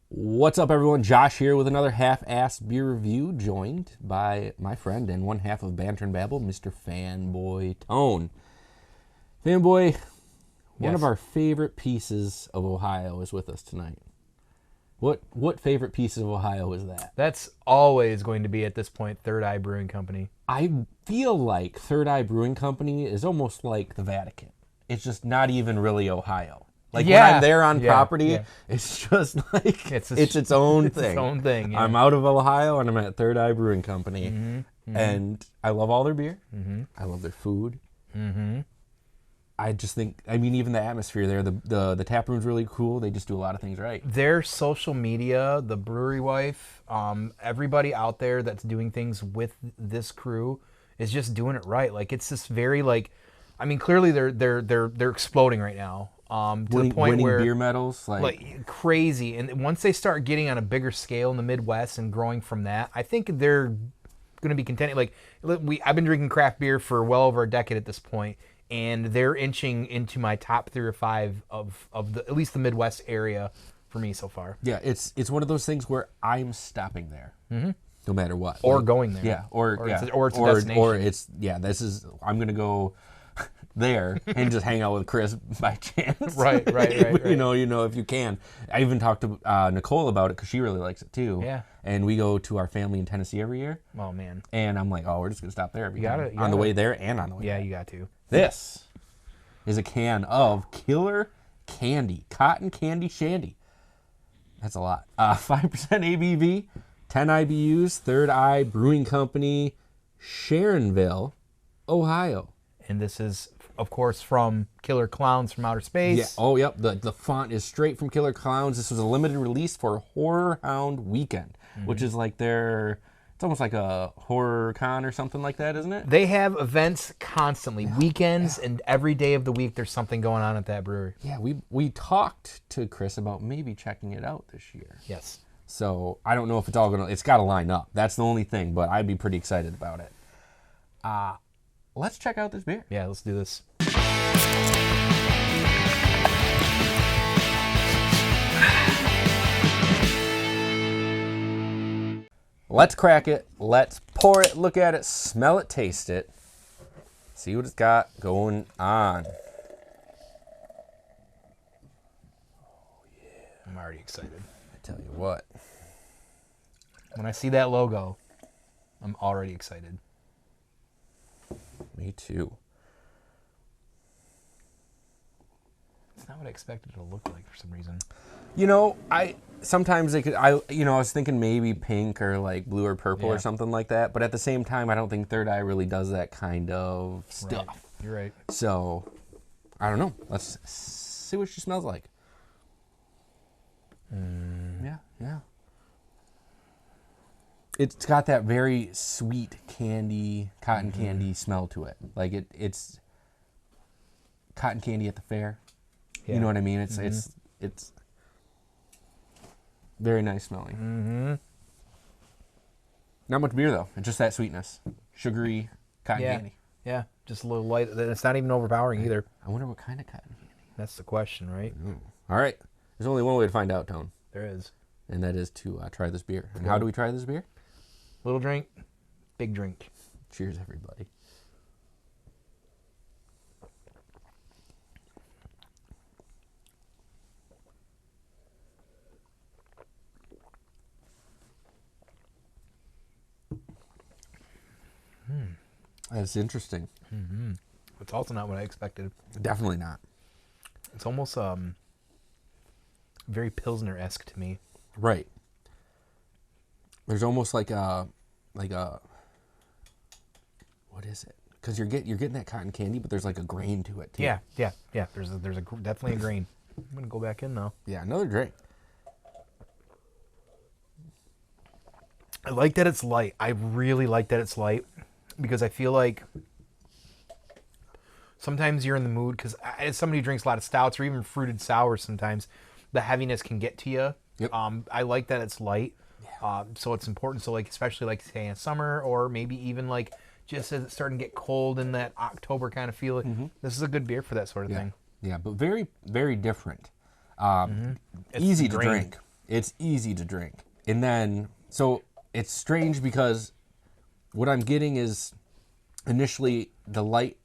What's up, everyone? Josh here with another half-assed beer review, joined by my friend and one half of Banter and Babble, Mr. Fanboy Tone. Fanboy, one of our favorite pieces of Ohio is with us tonight. What favorite piece of Ohio is that? That's always going to be, at this point, Third Eye Brewing Company. I feel like Third Eye Brewing Company is almost like the Vatican. It's just not even really Ohio. Like when I'm there on property, it's just like it's its own thing. Its own thing. Yeah. I'm out of Ohio and I'm at Third Eye Brewing Company, and I love all their beer. I love their food. I just think, even the atmosphere there, the tap room's really cool. They just do a lot of things right. Their social media, the brewery wife, everybody out there that's doing things with this crew is just doing it right. Like it's this very clearly they're exploding right now. To the point winning where beer medals, like crazy. And once they start getting on a bigger scale in the Midwest and growing from that, I think they're going to be content. Like I've been drinking craft beer for well over a decade at this point, and they're inching into my top 3 or 5 of the, at least the Midwest area for me so far. Yeah, it's one of those things where I'm stopping there, no matter what, or going there. Yeah, or it's a destination. Or it's I'm gonna go there and just hang out with Chris by chance. Right. You know, if you can. I even talked to Nicole about it because she really likes it too. Yeah. And we go to our family in Tennessee every year. Oh man. And I'm like, we're just gonna stop there every time. You on the gotta. way there and on the way back. Yeah, you got to. This is a can of Killer Candy, Cotton Candy Shandy. That's a lot. 5% ABV, 10 IBUs, Third Eye Brewing Company, Sharonville, Ohio. And this is, of course, from Killer Clowns from Outer Space. Yeah. Oh, yep. The font is straight from Killer Clowns. This was a limited release for Horror Hound Weekend, which is like it's almost like a horror con or something like that, isn't it? They have events constantly, weekends, and every day of the week there's something going on at that brewery. Yeah, we talked to Chris about maybe checking it out this year. Yes. So I don't know if it's got to line up. That's the only thing, but I'd be pretty excited about it. Let's check out this beer. Yeah, let's do this. Let's crack it. Let's pour it, look at it, smell it, taste it. See what it's got going on. Oh, yeah. I'm already excited. I tell you what. When I see that logo, I'm already excited. Me too. It's not what I expected it to look like for some reason. You know, sometimes they could. I was thinking maybe pink or like blue or purple or something like that. But at the same time, I don't think Third Eye really does that kind of stuff. Right. You're right. So, I don't know. Let's see what she smells like. Yeah. It's got that very sweet candy, cotton candy smell to it. Like it's cotton candy at the fair. Yeah. You know what I mean? It's very nice smelling. Not much beer though. It's just that sweetness, sugary cotton candy. Yeah, just a little light. It's not even overpowering either. I wonder what kind of cotton candy. That's the question, right? All right. There's only one way to find out, Tone. There is. And that is to try this beer. And how do we try this beer? Little drink, big drink. Cheers, everybody. That's interesting. It's also not what I expected. Definitely not. It's almost very Pilsner-esque to me. Right. There's almost like a what is it? Because you're getting that cotton candy, but there's like a grain to it too. Yeah. There's definitely a grain. I'm gonna go back in though. Yeah, another drink. I like that it's light. I really like that it's light because I feel like sometimes you're in the mood because as somebody who drinks a lot of stouts or even fruited sours, sometimes the heaviness can get to you. Yep. I like that it's light. So it's important. So like, especially like say in summer or maybe even like just as it's starting to get cold in that October kind of feeling, this is a good beer for that sort of thing. Yeah, but very, very different. It's Easy to grain. drink. It's easy to drink. And then, so it's strange because what I'm getting is initially the light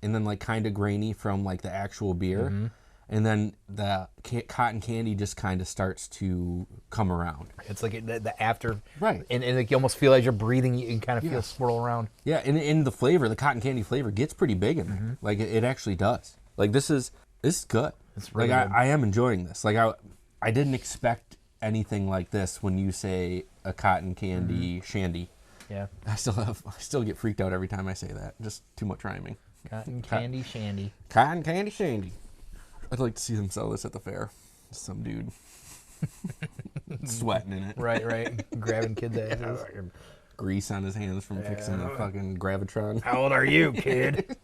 and then like kind of grainy from like the actual beer. And then the cotton candy just kind of starts to come around. It's like the after, Right. And like you almost feel as you're breathing, you can kind of feel swirl around. Yeah, and in the flavor, the cotton candy flavor gets pretty big in there. Like it actually does. Like this is good. It's really like good. I am enjoying this. Like I didn't expect anything like this when you say a cotton candy shandy. Yeah. I still get freaked out every time I say that. Just too much rhyming. Cotton candy shandy. Cotton candy shandy. I'd like to see them sell this at the fair. Some dude sweating in it. Right. Grabbing kids' asses. Grease on his hands from fixing the fucking gravitron. How old are you, kid?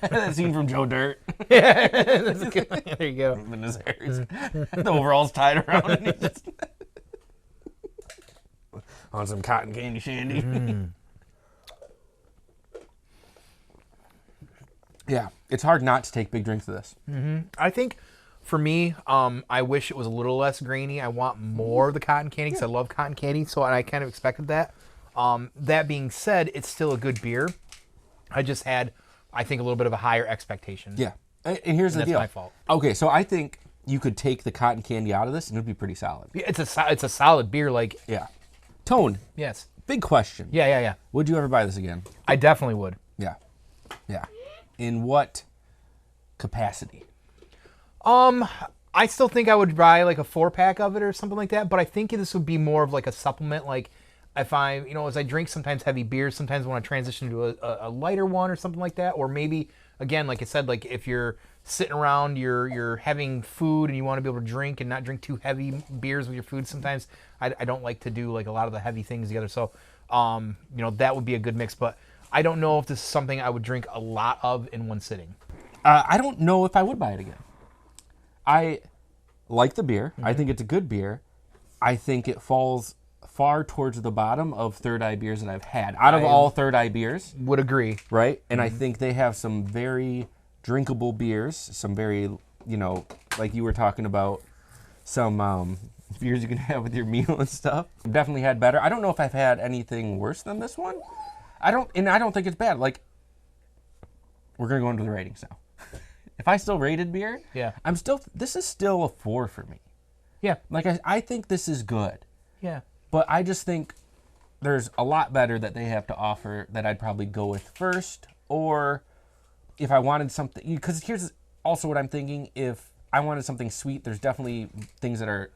That scene from Joe Dirt. That's good. There you go. In his hair. The overalls tied around and he just on some cotton candy shandy. Yeah, it's hard not to take big drinks of this. I think for me, I wish it was a little less grainy. I want more of the cotton candy because I love cotton candy, so I kind of expected that. That being said, it's still a good beer. I just had, I think, a little bit of a higher expectation. Yeah, and here's the that's deal. my fault. Okay, so I think you could take the cotton candy out of this and it'd be pretty solid. Yeah, it's a solid beer. Like, Yeah. Tone, yes. big question. Yeah. Would you ever buy this again? I definitely would. Yeah. In what capacity? I still think I would buy like a 4-pack of it or something like that, but I think this would be more of like a supplement. Like if I, as I drink sometimes heavy beers, sometimes I want to transition to a lighter one or something like that. Or maybe, again, like I said, like if you're sitting around, you're having food and you want to be able to drink and not drink too heavy beers with your food. Sometimes I don't like to do like a lot of the heavy things together. So, that would be a good mix, but I don't know if this is something I would drink a lot of in one sitting. I don't know if I would buy it again. I like the beer. I think it's a good beer. I think it falls far towards the bottom of Third Eye beers that I've had. Out of all Third Eye beers. Would agree. Right? And I think they have some very drinkable beers. Some very, like you were talking about, some beers you can have with your meal and stuff. I've definitely had better. I don't know if I've had anything worse than this one. I don't think it's bad. Like, we're going to go into the ratings now. If I still rated beer, Yeah. this is still a 4 for me. Yeah. Like, I think this is good. Yeah. But I just think there's a lot better that they have to offer that I'd probably go with first. Or if I wanted something, because here's also what I'm thinking. If I wanted something sweet, there's definitely things that are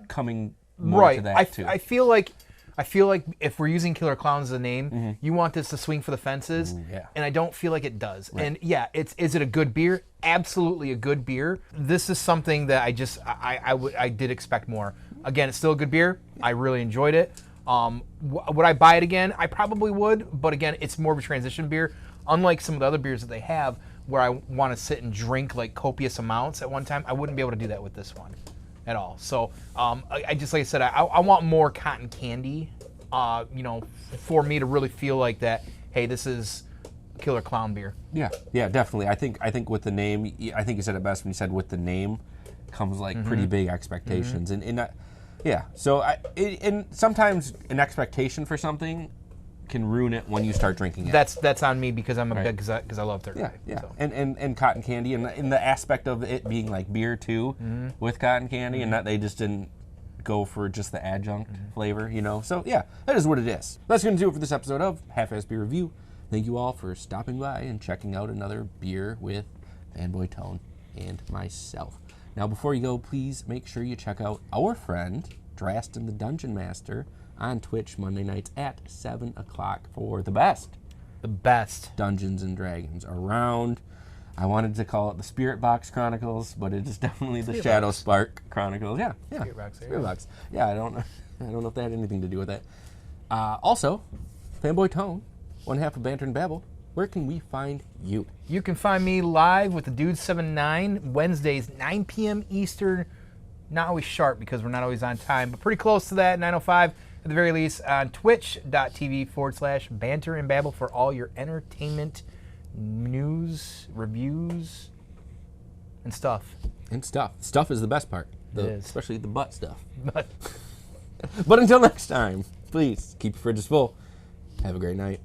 coming more to that too. I feel like if we're using Killer Clowns as a name, you want this to swing for the fences, yeah. and I don't feel like it does. Right. And yeah, is it a good beer? Absolutely a good beer. This is something that I did expect more. Again, it's still a good beer. I really enjoyed it. Would I buy it again? I probably would, but again, it's more of a transition beer. Unlike some of the other beers that they have, where I want to sit and drink like copious amounts at one time, I wouldn't be able to do that with this one at all. So I just, like I said, I want more cotton candy, for me to really feel like that, hey, this is Killer Clown beer. Yeah, definitely. I think with the name, I think you said it best when you said with the name comes like pretty big expectations, and yeah. So and sometimes an expectation for something can ruin it when you start drinking it. That's on me because I'm a big because I love Third Eye. Yeah. So. And cotton candy, and in the aspect of it being like beer too, with cotton candy, and that they just didn't go for just the adjunct flavor, So yeah, that is what it is. That's going to do it for this episode of Half-Ass Beer Review. Thank you all for stopping by and checking out another beer with Fanboy Tone and myself. Now, before you go, please make sure you check out our friend Drastin the Dungeon Master on Twitch Monday nights at 7 o'clock for the best Dungeons and Dragons around. I wanted to call it the Spirit Box Chronicles, but it is definitely the Shadow Spark Chronicles. Yeah. Spirit Box. Yeah, I don't know if that had anything to do with that. Also, Fanboy Tone, one half of Banter and Babble. Where can we find you? You can find me live with the Dude 79 Wednesdays, 9 p.m. Eastern. Not always sharp because we're not always on time, but pretty close to that, 9:05 at the very least, on twitch.tv/Banter and Babble for all your entertainment news, reviews, and stuff. Stuff is the best part. is. especially the butt stuff. But But until next time, please keep your fridges full. Have a great night.